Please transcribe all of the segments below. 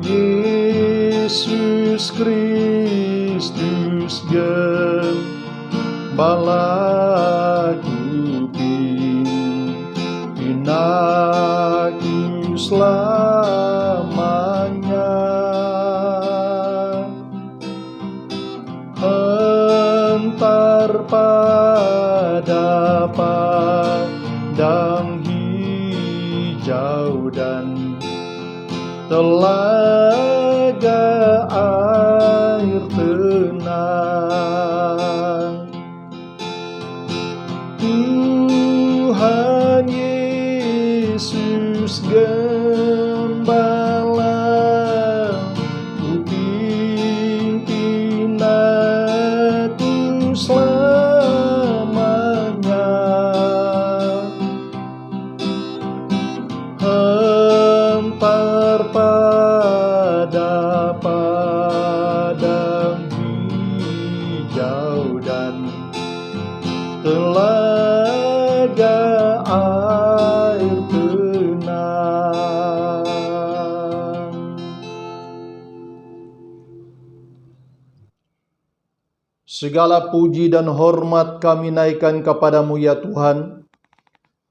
Yesus Kristus gembalaku pimpinaku selamanya. Hentar pada padang hijau dan telaga air tenang. Tuhan Yesus Gembala, Ku pimpin aku selamanya. Hentar pada padang hijau dan telaga air tenang. Segala puji dan hormat kami naikkan kepadamu ya Tuhan,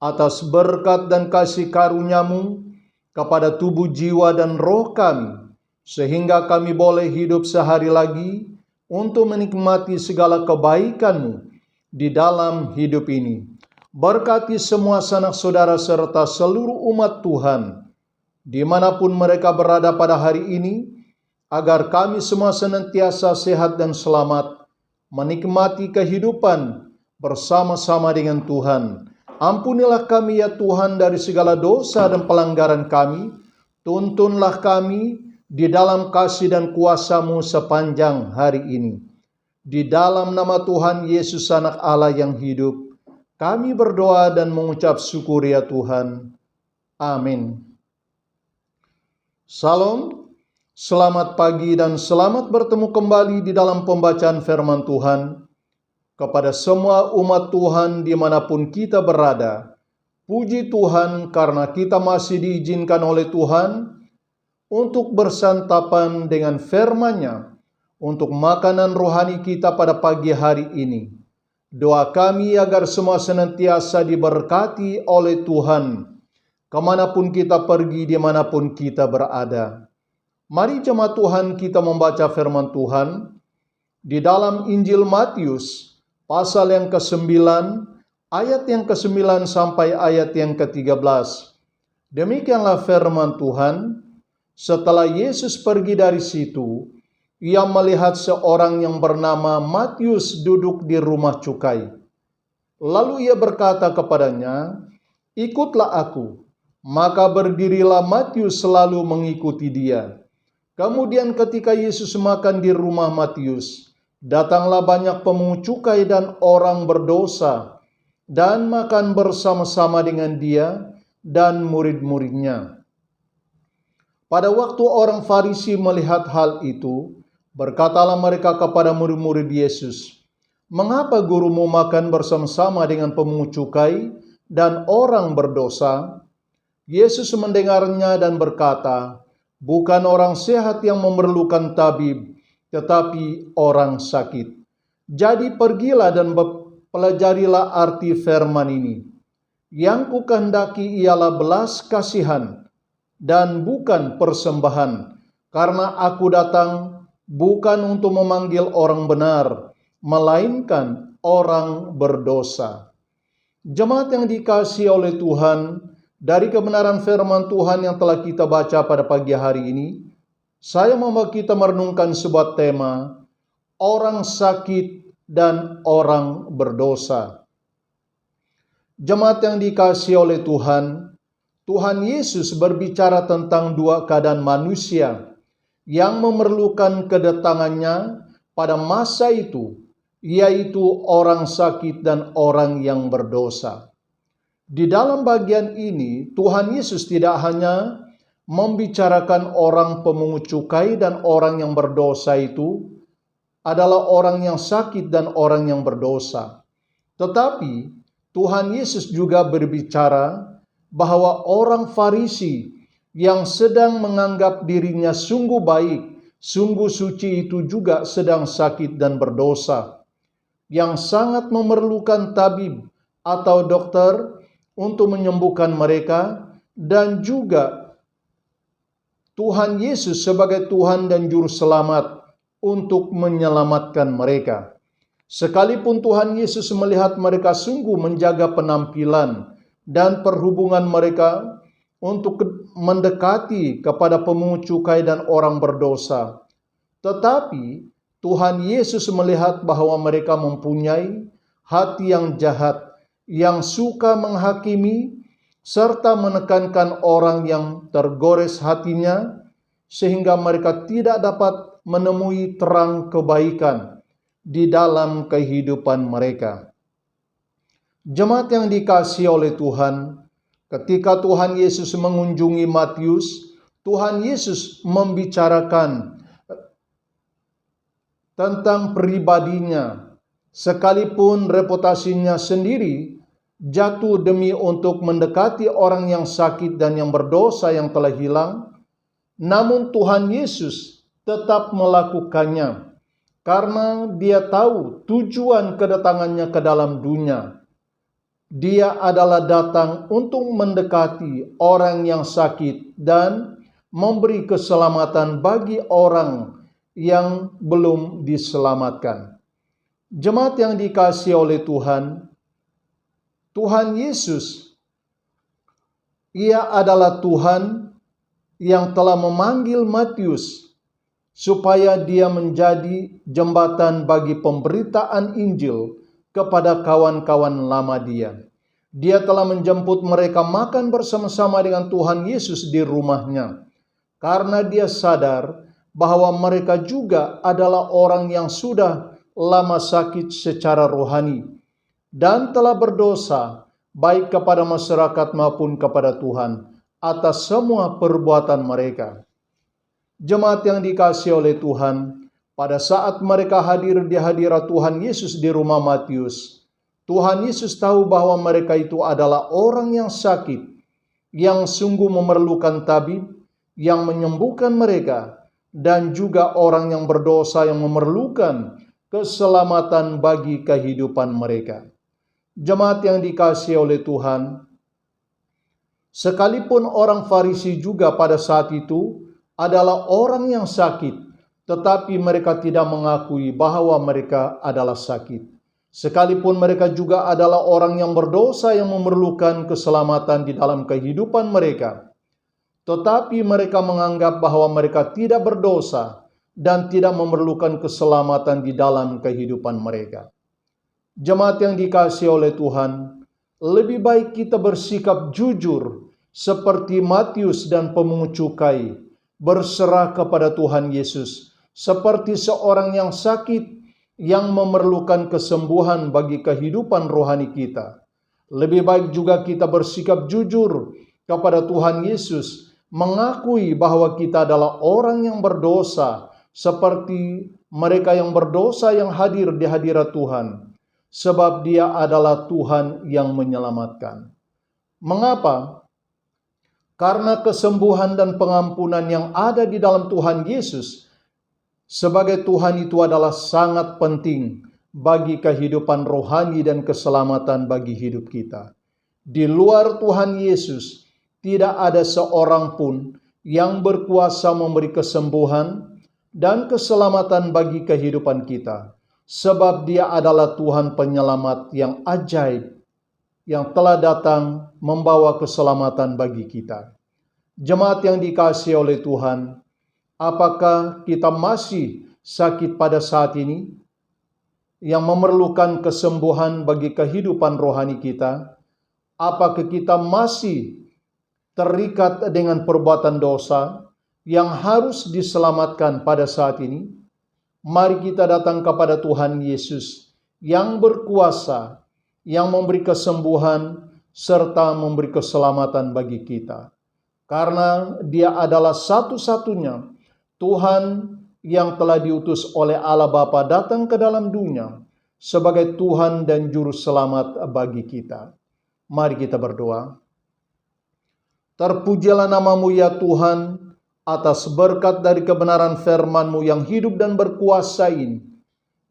atas berkat dan kasih karunia-Mu kepada tubuh, jiwa, dan roh kami, sehingga kami boleh hidup sehari lagi untuk menikmati segala kebaikan-Mu di dalam hidup ini. Berkati semua sanak saudara serta seluruh umat Tuhan, dimanapun mereka berada pada hari ini, agar kami semua senantiasa sehat dan selamat, menikmati kehidupan bersama-sama dengan Tuhan. Ampunilah kami ya Tuhan dari segala dosa dan pelanggaran kami. Tuntunlah kami di dalam kasih dan kuasa-Mu sepanjang hari ini. Di dalam nama Tuhan Yesus Anak Allah yang hidup, kami berdoa dan mengucap syukur ya Tuhan. Amin. Salam, selamat pagi dan selamat bertemu kembali di dalam pembacaan firman Tuhan. Kepada semua umat Tuhan dimanapun kita berada, puji Tuhan karena kita masih diizinkan oleh Tuhan untuk bersantapan dengan firman-Nya, untuk makanan rohani kita pada pagi hari ini. Doa kami agar semua senantiasa diberkati oleh Tuhan, kemanapun kita pergi, dimanapun kita berada. Mari jemaat Tuhan kita membaca firman Tuhan di dalam Injil Matius, pasal yang ke-9, ayat yang ke-9 sampai ayat yang ke-13. Demikianlah firman Tuhan. Setelah Yesus pergi dari situ, Ia melihat seorang yang bernama Matius duduk di rumah cukai. Lalu Ia berkata kepadanya, "Ikutlah aku." Maka berdirilah Matius selalu mengikuti Dia. Kemudian ketika Yesus makan di rumah Matius, datanglah banyak pemungut cukai dan orang berdosa dan makan bersama-sama dengan Dia dan murid-muridnya. Pada waktu orang Farisi melihat hal itu, berkatalah mereka kepada murid-murid Yesus, "Mengapa gurumu makan bersama-sama dengan pemungut cukai dan orang berdosa?" Yesus mendengarnya dan berkata, "Bukan orang sehat yang memerlukan tabib, tetapi orang sakit. Jadi pergilah dan pelajarilah arti firman ini. Yang kukehendaki ialah belas kasihan dan bukan persembahan, karena aku datang bukan untuk memanggil orang benar, melainkan orang berdosa." Jemaat yang dikasihi oleh Tuhan, dari kebenaran firman Tuhan yang telah kita baca pada pagi hari ini, saya mau kita merenungkan sebuah tema, orang sakit dan orang berdosa. Jemaat yang dikasihi oleh Tuhan, Tuhan Yesus berbicara tentang dua keadaan manusia yang memerlukan kedatangannya pada masa itu, yaitu orang sakit dan orang yang berdosa. Di dalam bagian ini, Tuhan Yesus tidak hanya membicarakan orang pemungut cukai dan orang yang berdosa itu adalah orang yang sakit dan orang yang berdosa. Tetapi Tuhan Yesus juga berbicara bahwa orang Farisi yang sedang menganggap dirinya sungguh baik, sungguh suci itu juga sedang sakit dan berdosa, yang sangat memerlukan tabib atau dokter untuk menyembuhkan mereka, dan juga Tuhan Yesus sebagai Tuhan dan Juru Selamat untuk menyelamatkan mereka. Sekalipun Tuhan Yesus melihat mereka sungguh menjaga penampilan dan perhubungan mereka untuk mendekati kepada pemungut cukai dan orang berdosa, tetapi Tuhan Yesus melihat bahwa mereka mempunyai hati yang jahat, yang suka menghakimi serta menekankan orang yang tergores hatinya, sehingga mereka tidak dapat menemui terang kebaikan di dalam kehidupan mereka. Jemaat yang dikasihi oleh Tuhan, ketika Tuhan Yesus mengunjungi Matius, Tuhan Yesus membicarakan tentang pribadinya, sekalipun reputasinya sendiri jatuh demi untuk mendekati orang yang sakit dan yang berdosa yang telah hilang, namun Tuhan Yesus tetap melakukannya karena Dia tahu tujuan kedatangannya ke dalam dunia. Dia adalah datang untuk mendekati orang yang sakit dan memberi keselamatan bagi orang yang belum diselamatkan. Jemaat yang dikasihi oleh Tuhan, Tuhan Yesus, Ia adalah Tuhan yang telah memanggil Matius supaya dia menjadi jembatan bagi pemberitaan Injil kepada kawan-kawan lama dia. Dia telah menjemput mereka makan bersama-sama dengan Tuhan Yesus di rumahnya, karena dia sadar bahwa mereka juga adalah orang yang sudah lama sakit secara rohani dan telah berdosa baik kepada masyarakat maupun kepada Tuhan atas semua perbuatan mereka. Jemaat yang dikasihi oleh Tuhan, pada saat mereka hadir di hadirat Tuhan Yesus di rumah Matius, Tuhan Yesus tahu bahwa mereka itu adalah orang yang sakit, yang sungguh memerlukan tabib yang menyembuhkan mereka, dan juga orang yang berdosa yang memerlukan keselamatan bagi kehidupan mereka. Jemaat yang dikasihi oleh Tuhan, sekalipun orang Farisi juga pada saat itu adalah orang yang sakit, tetapi mereka tidak mengakui bahwa mereka adalah sakit. Sekalipun mereka juga adalah orang yang berdosa yang memerlukan keselamatan di dalam kehidupan mereka, tetapi mereka menganggap bahwa mereka tidak berdosa dan tidak memerlukan keselamatan di dalam kehidupan mereka. Jemaat yang dikasihi oleh Tuhan, lebih baik kita bersikap jujur seperti Matius dan pemungut cukai, berserah kepada Tuhan Yesus seperti seorang yang sakit yang memerlukan kesembuhan bagi kehidupan rohani kita. Lebih baik juga kita bersikap jujur kepada Tuhan Yesus, mengakui bahwa kita adalah orang yang berdosa seperti mereka yang berdosa yang hadir di hadirat Tuhan, sebab Dia adalah Tuhan yang menyelamatkan. Mengapa? Karena kesembuhan dan pengampunan yang ada di dalam Tuhan Yesus sebagai Tuhan itu adalah sangat penting bagi kehidupan rohani dan keselamatan bagi hidup kita. Di luar Tuhan Yesus, tidak ada seorang pun yang berkuasa memberi kesembuhan dan keselamatan bagi kehidupan kita, sebab Dia adalah Tuhan penyelamat yang ajaib, yang telah datang membawa keselamatan bagi kita. Jemaat yang dikasihi oleh Tuhan, apakah kita masih sakit pada saat ini yang memerlukan kesembuhan bagi kehidupan rohani kita? Apakah kita masih terikat dengan perbuatan dosa yang harus diselamatkan pada saat ini? Mari kita datang kepada Tuhan Yesus yang berkuasa, yang memberi kesembuhan serta memberi keselamatan bagi kita. Karena Dia adalah satu-satunya Tuhan yang telah diutus oleh Allah Bapa datang ke dalam dunia sebagai Tuhan dan Juru Selamat bagi kita. Mari kita berdoa. Terpujilah nama-Mu ya Tuhan, atas berkat dari kebenaran firman-Mu yang hidup dan berkuasa ini,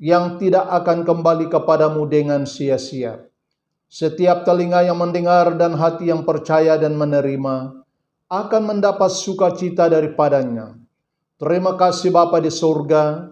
yang tidak akan kembali kepadamu dengan sia-sia. Setiap telinga yang mendengar dan hati yang percaya dan menerima akan mendapat sukacita daripadanya. Terima kasih Bapa di surga.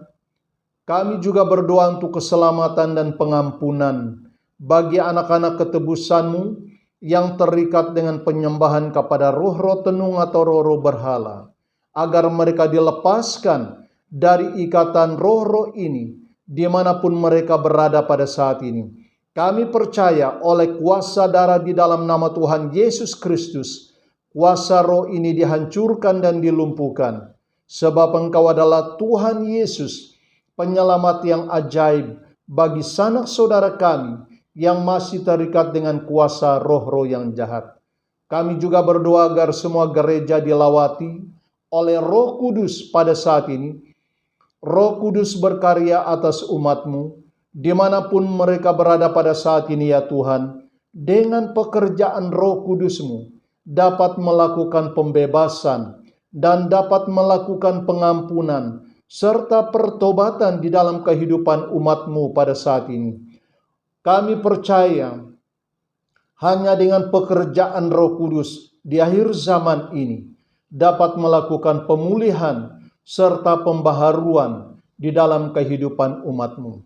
Kami juga berdoa untuk keselamatan dan pengampunan bagi anak-anak ketebusan-Mu yang terikat dengan penyembahan kepada roh-roh tenung atau roh-roh berhala, agar mereka dilepaskan dari ikatan roh-roh ini dimanapun mereka berada pada saat ini. Kami percaya oleh kuasa darah di dalam nama Tuhan Yesus Kristus, kuasa roh ini dihancurkan dan dilumpuhkan. Sebab Engkau adalah Tuhan Yesus, penyelamat yang ajaib bagi sanak saudara kami yang masih terikat dengan kuasa roh-roh yang jahat. Kami juga berdoa agar semua gereja dilawati oleh Roh Kudus pada saat ini. Roh Kudus berkarya atas umat-Mu, dimanapun mereka berada pada saat ini ya Tuhan. Dengan pekerjaan Roh Kudus-Mu, dapat melakukan pembebasan dan dapat melakukan pengampunan serta pertobatan di dalam kehidupan umat-Mu pada saat ini. Kami percaya hanya dengan pekerjaan Roh Kudus di akhir zaman ini dapat melakukan pemulihan serta pembaharuan di dalam kehidupan umat-Mu.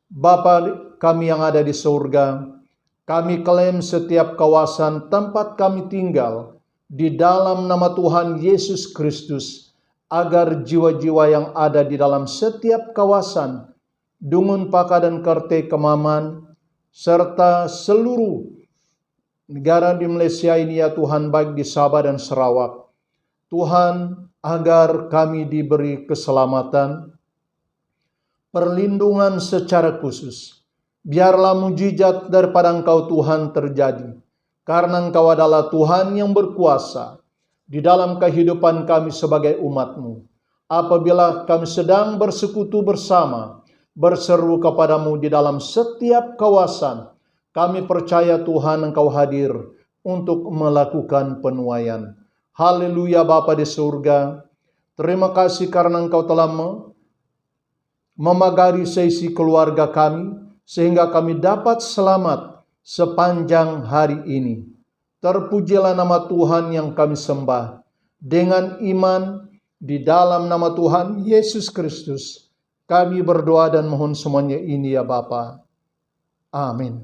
Bapa kami yang ada di surga, kami klaim setiap kawasan tempat kami tinggal di dalam nama Tuhan Yesus Kristus, agar jiwa-jiwa yang ada di dalam setiap kawasan Dungun, Paka, dan Kerte, Kemaman, serta seluruh negara di Malaysia ini ya Tuhan, baik di Sabah dan Sarawak. Tuhan, agar kami diberi keselamatan, perlindungan secara khusus. Biarlah mujizat daripada Engkau Tuhan terjadi, karena Engkau adalah Tuhan yang berkuasa di dalam kehidupan kami sebagai umat-Mu. Apabila kami sedang bersekutu bersama, berseru kepadamu di dalam setiap kawasan, kami percaya Tuhan Engkau hadir untuk melakukan penuaian. Haleluya Bapa di surga, terima kasih karena Engkau telah memagari sesi keluarga kami, sehingga kami dapat selamat sepanjang hari ini. Terpujilah nama Tuhan yang kami sembah, dengan iman di dalam nama Tuhan Yesus Kristus. Kami berdoa dan mohon semuanya ini ya Bapa. Amin.